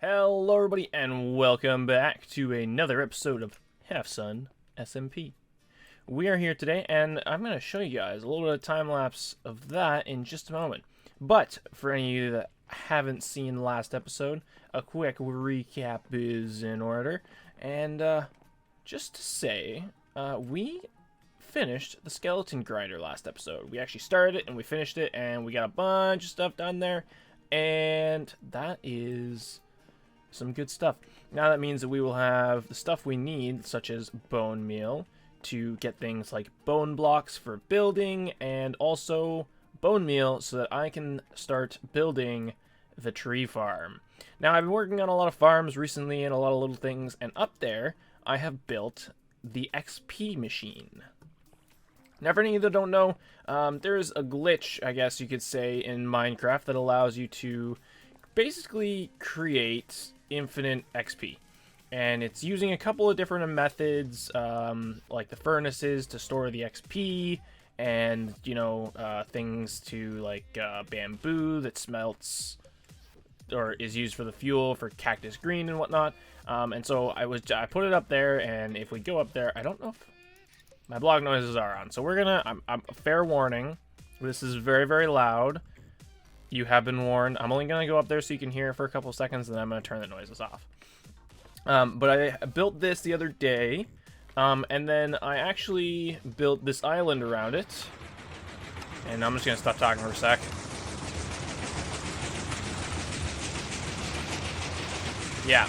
Hello everybody and welcome back to another episode of Halfsun SMP. We are here today and I'm going to show you guys a little bit of time-lapse of that in just a moment. But for any of you that haven't seen the last episode, a quick recap is in order. And just to say, we finished the skeleton grinder last episode. We actually started it and we finished it and we got a bunch of stuff done there. And that is some good stuff. Now that means that we will have the stuff we need, such as bone meal, to get things like bone blocks for building, and also bone meal so that I can start building the tree farm. Now I've been working on a lot of farms recently and a lot of little things, and up there I have built the XP machine. Now for any of you that don't know, there's a glitch, I guess you could say, in Minecraft that allows you to basically create infinite XP, and it's using a couple of different methods, like the furnaces to store the XP, and things to like bamboo that smelts or is used for the fuel for cactus green and whatnot. And so I put it up there, and if we go up there, I don't know if my blog noises are on, so we're gonna I'm fair warning, this is very, very loud. You have been warned. I'm only going to go up there so you can hear it for a couple of seconds, and then I'm going to turn the noises off. But I built this the other day, and then I actually built this island around it. And I'm just going to stop talking for a sec. Yeah.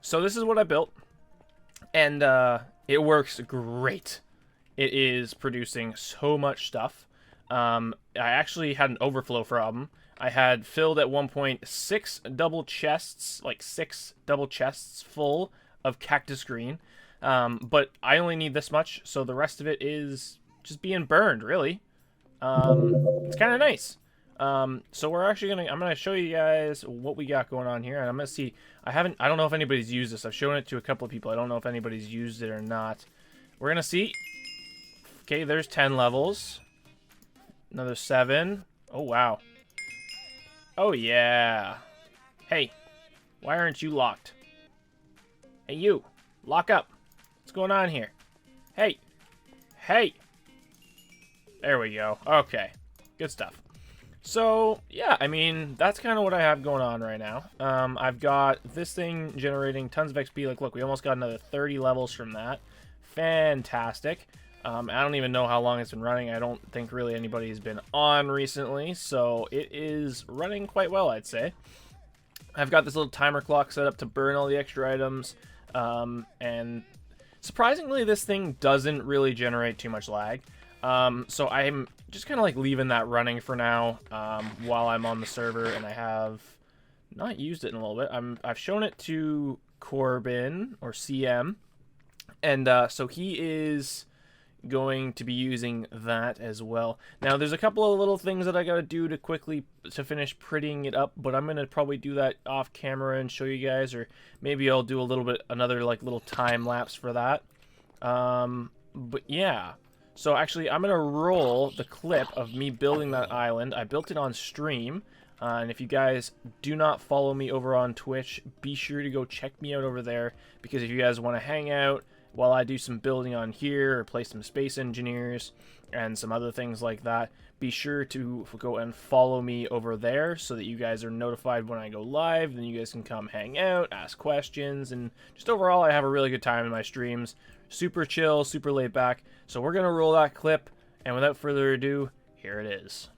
So this is what I built, and it works great. It is producing so much stuff. I actually had an overflow problem. I had filled at one point 6 double chests, like 6 double chests full of cactus green. But I only need this much, so the rest of it is just being burned, really. It's kind of nice. So I'm gonna show you guys what we got going on here, and I'm gonna see. I don't know if anybody's used this. I've shown it to a couple of people. I don't know if anybody's used it or not. We're gonna see. Okay, there's 10 levels. Another 7. Oh, wow. Oh, yeah. Hey, why aren't you locked? Hey, you. Lock up. What's going on here? Hey. Hey. There we go. Okay. Good stuff. So, yeah, I mean, that's kind of what I have going on right now. I've got this thing generating tons of XP. Like, look, we almost got another 30 levels from that. Fantastic. I don't even know how long it's been running. I don't think really anybody's been on recently, so it is running quite well, I'd say. I've got this little timer clock set up to burn all the extra items, and surprisingly, this thing doesn't really generate too much lag. So I'm just kind of like leaving that running for now, while I'm on the server, and I have not used it in a little bit. I've shown it to Corbin, or CM, and so he is going to be using that as well. Now there's a couple of little things that I gotta do to finish prettying it up, but I'm gonna probably do that off camera and show you guys, or maybe I'll do a little bit another like little time lapse for that. But yeah, so actually I'm gonna roll the clip of me building that island. I built it on stream, and if you guys do not follow me over on Twitch, be sure to go check me out over there, because if you guys want to hang out while I do some building on here, or play some Space Engineers and some other things like that, be sure to go and follow me over there so that you guys are notified when I go live. Then you guys can come hang out, ask questions, and just overall I have a really good time in my streams. Super chill, super laid back. So we're going to roll that clip, and without further ado, here it is.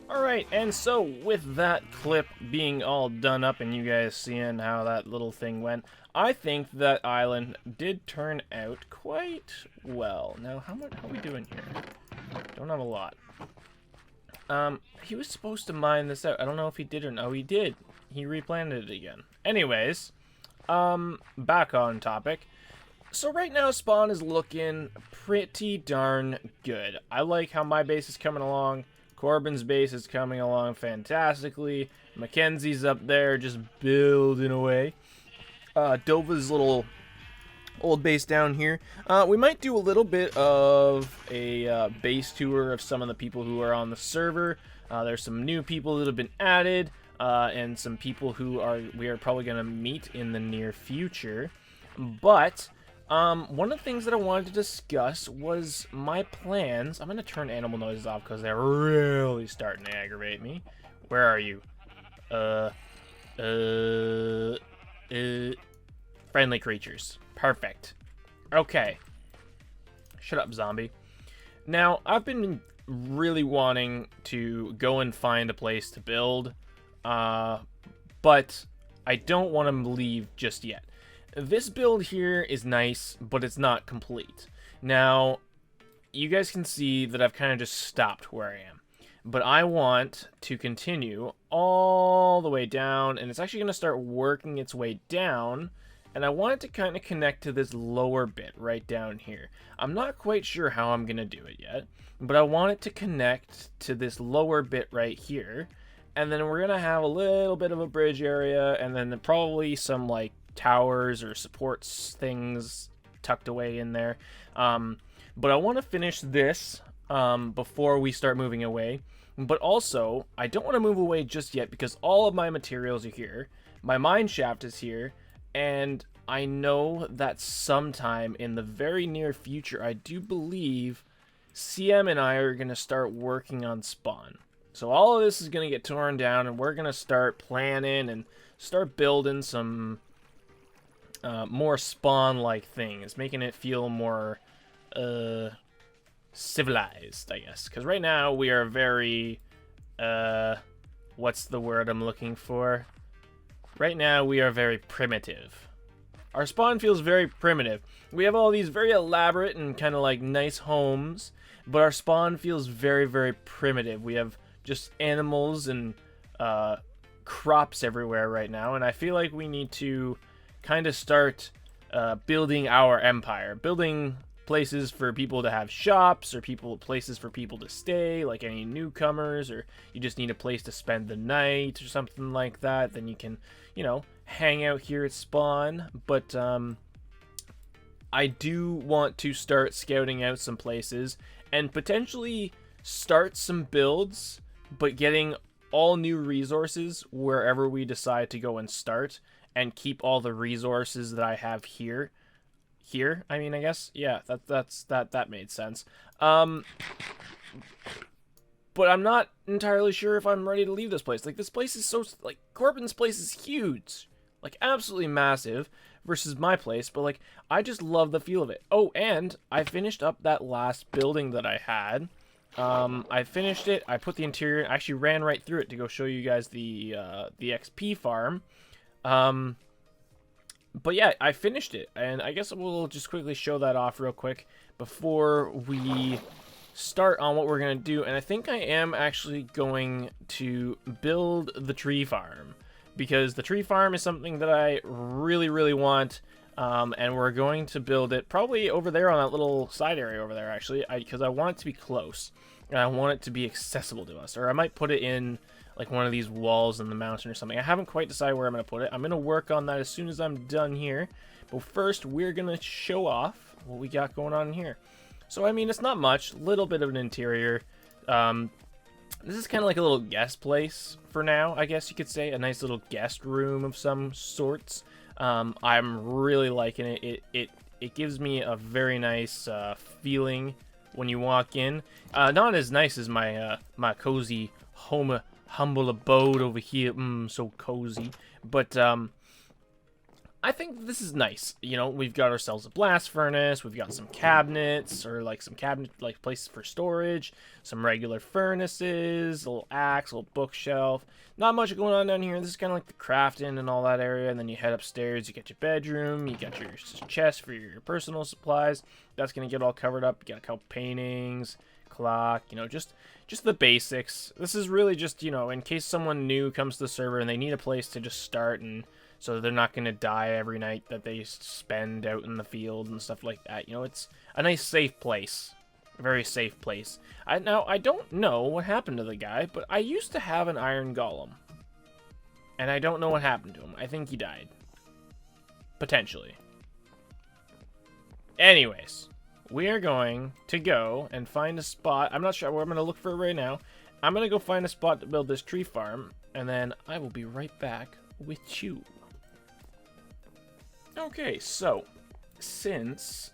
Alright, and so with that clip being all done up and you guys seeing how that little thing went, I think that island did turn out quite well. Now, how are we doing here? Don't have a lot. He was supposed to mine this out. I don't know if he did or no. He did. He replanted it again. Anyways, back on topic. So right now, spawn is looking pretty darn good. I like how my base is coming along. Corbin's base is coming along fantastically. Mackenzie's up there just building away. Dova's little old base down here. We might do a little bit of a base tour of some of the people who are on the server. There's some new people that have been added, and some people who we are probably going to meet in the near future. But one of the things that I wanted to discuss was my plans. I'm going to turn animal noises off because they're really starting to aggravate me. Where are you? Friendly creatures. Perfect. Okay. Shut up, zombie. Now, I've been really wanting to go and find a place to build, but I don't want to leave just yet. This build here is nice, but it's not complete. Now, you guys can see that I've kind of just stopped where I am. But I want to continue all the way down, and it's actually going to start working its way down. And I want it to kind of connect to this lower bit right down here. I'm not quite sure how I'm going to do it yet, but I want it to connect to this lower bit right here. And then we're going to have a little bit of a bridge area, and then probably some like towers or supports things tucked away in there. But I want to finish this before we start moving away. But also, I don't want to move away just yet because all of my materials are here. My mine shaft is here. And I know that sometime in the very near future, I do believe CM and I are going to start working on spawn. So all of this is going to get torn down, and we're going to start planning and start building some more spawn-like things, making it feel more civilized, I guess. Because right now we are very, what's the word I'm looking for? Right now we are very primitive. Our spawn feels very primitive. We have all these very elaborate and kind of like nice homes, but our spawn feels very, very primitive. We have just animals and crops everywhere right now, and I feel like we need to kind of start building our empire, building places for people to have shops, or places for people to stay, like any newcomers, or you just need a place to spend the night or something like that. Then you can, you know, hang out here at spawn. But I do want to start scouting out some places and potentially start some builds, but getting all new resources wherever we decide to go and start, and keep all the resources that I have here. I mean, I guess, yeah, that made sense. But I'm not entirely sure if I'm ready to leave this place. Like, this place is so, like, Corbin's place is huge, like, absolutely massive, versus my place. But like, I just love the feel of it. Oh, and I finished up that last building that I had. I finished it. I put the interior. I actually ran right through it to go show you guys the XP farm. But yeah, I finished it, and I guess we'll just quickly show that off real quick before we start on what we're going to do. And I think I am actually going to build the tree farm, because the tree farm is something that I really, really want, and we're going to build it probably over there on that little side area over there, actually, because I want it to be close, and I want it to be accessible to us. Or I might put it in like one of these walls in the mountain or something. I haven't quite decided where I'm going to put it. I'm going to work on that as soon as I'm done here. But first, we're going to show off what we got going on here. So, I mean, it's not much. Little bit of an interior. This is kind of like a little guest place for now, I guess you could say. A nice little guest room of some sorts. I'm really liking it. It gives me a very nice feeling when you walk in. Not as nice as my my cozy humble abode over here. So cozy. But I think this is nice. You know, we've got ourselves a blast furnace, we've got some cabinets, or like some cabinet like places for storage, some regular furnaces, a little axe, a little bookshelf. Not much going on down here. This is kind of like the crafting and all that area, and then you head upstairs, you get your bedroom, you got your chest for your personal supplies. That's gonna get all covered up. You got a couple paintings, clock, you know, just the basics. This is really just, you know, in case someone new comes to the server and they need a place to just start, and so they're not going to die every night that they spend out in the field and stuff like that. You know, it's a nice safe place. A very safe place. Now, I don't know what happened to the guy, but I used to have an iron golem. And I don't know what happened to him. I think he died. Potentially. Anyways, we are going to go and find a spot. I'm not sure where I'm going to look for it right now. I'm going to go find a spot to build this tree farm, and then I will be right back with you. Okay, so since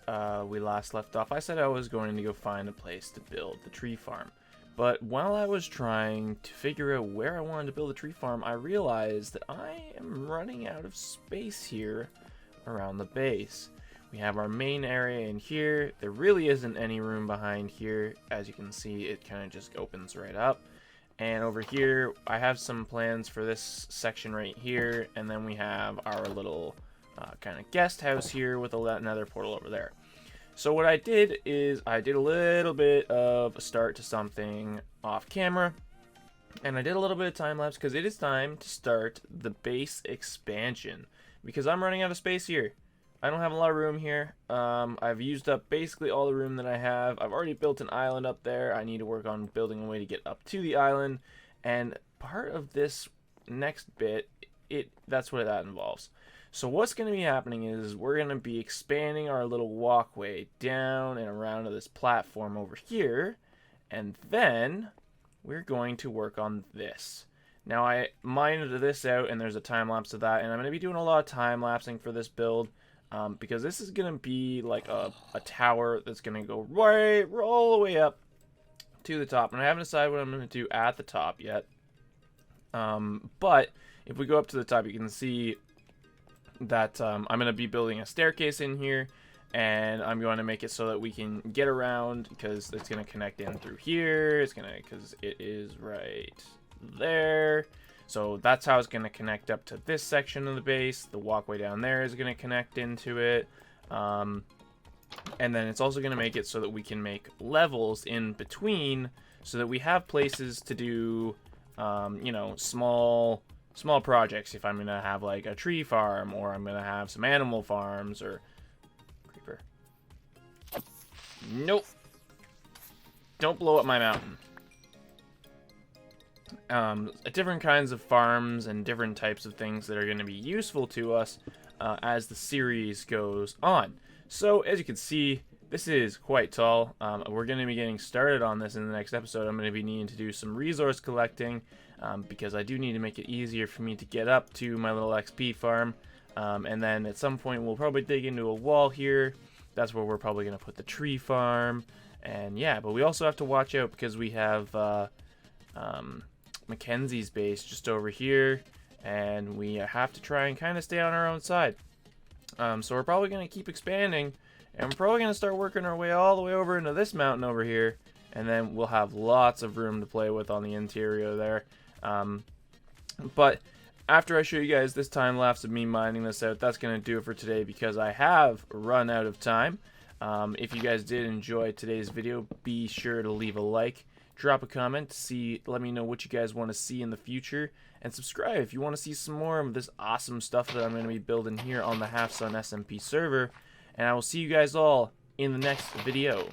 we last left off, I said I was going to go find a place to build the tree farm. But while I was trying to figure out where I wanted to build a tree farm, I realized that I am running out of space here around the base. We have our main area in here. There really isn't any room behind here. As you can see, it kind of just opens right up. And over here, I have some plans for this section right here. And then we have our little kind of guest house here with another portal over there. So what I did is I did a little bit of a start to something off camera. And I did a little bit of time lapse because it is time to start the base expansion. Because I'm running out of space here. I don't have a lot of room here. I've used up basically all the room that I have. I've already built an island up there. I need to work on building a way to get up to the island. And part of this next bit, that's what that involves. So what's going to be happening is we're going to be expanding our little walkway down and around to this platform over here. And then we're going to work on this. Now I mined this out and there's a time lapse of that. And I'm going to be doing a lot of time lapsing for this build. Because this is going to be like a tower that's going to go right all the way up to the top. And I haven't decided what I'm going to do at the top yet. But if we go up to the top, you can see that I'm going to be building a staircase in here. And I'm going to make it so that we can get around because it's going to connect in through here. It's going to, because it is right there. So that's how it's going to connect up to this section of the base. The walkway down there is going to connect into it. And then it's also going to make it so that we can make levels in between so that we have places to do, you know, small projects. If I'm going to have like a tree farm or I'm going to have some animal farms or... Creeper. Nope. Don't blow up my mountain. Different kinds of farms and different types of things that are going to be useful to us as the series goes on. So as you can see, this is quite tall. We're going to be getting started on this in the next episode. I'm going to be needing to do some resource collecting because I do need to make it easier for me to get up to my little XP farm. And then at some point we'll probably dig into a wall here. That's where we're probably going to put the tree farm. And yeah, but we also have to watch out because we have Mackenzie's base just over here, and we have to try and kind of stay on our own side. So we're probably going to keep expanding, and we're probably going to start working our way all the way over into this mountain over here, and then we'll have lots of room to play with on the interior there. But after I show you guys this time lapse of me mining this out, that's going to do it for today because I have run out of time. If you guys did enjoy today's video, be sure to leave a like. Drop a comment, let me know what you guys want to see in the future, and subscribe if you want to see some more of this awesome stuff that I'm going to be building here on the Halfsun SMP server, and I will see you guys all in the next video.